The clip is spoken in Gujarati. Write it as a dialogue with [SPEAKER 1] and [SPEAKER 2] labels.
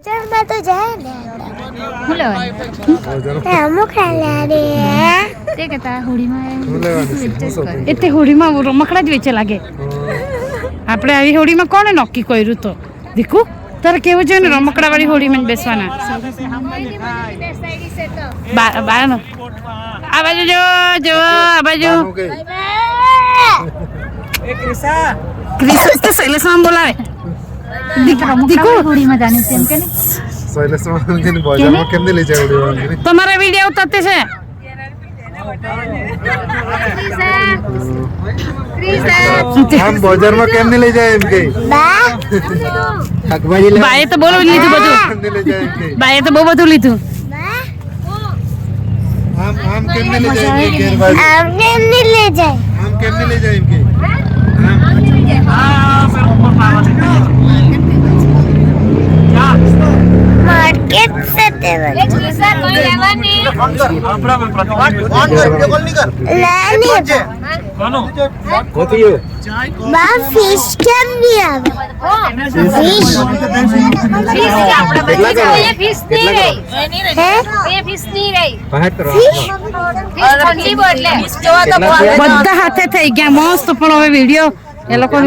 [SPEAKER 1] માં તો જાય ને
[SPEAKER 2] હું લેવાનું
[SPEAKER 1] અમુક રે
[SPEAKER 2] તે કહેતા હોળીમાં એટલે હોળીમાં રમકડા જ વેચે લાગે આપણે આવી હોળીમાં કોણે નક્કી કર્યું તો દીકુ તારે કેવું છે ને રમકડા વાળી હોળીમાં બેસવાના બારનો આ બાજુ જો જો આ બાજુ ક્રિસા તો શૈલેષમાં બોલાવે દીકુ હોળીમાં જાને તેમ કે તમારા વિડીયો ઉતારતે છે
[SPEAKER 3] हम बाजार में केम नहीं ले जाए इनके
[SPEAKER 2] બાએ તો બોલો લીધું બધું બાએ તો બહુ બધું લીધું
[SPEAKER 3] हम केम नहीं ले जाए इनके
[SPEAKER 1] हम केम नहीं ले जाए
[SPEAKER 3] हम केम नहीं ले जाए इनके
[SPEAKER 1] मार्केट से लेनी बा फिश केम नहीं आवे फिश
[SPEAKER 2] બધા હાથે થઈ ગયા મસ્ત પણ હવે વિડીયો એ લોકો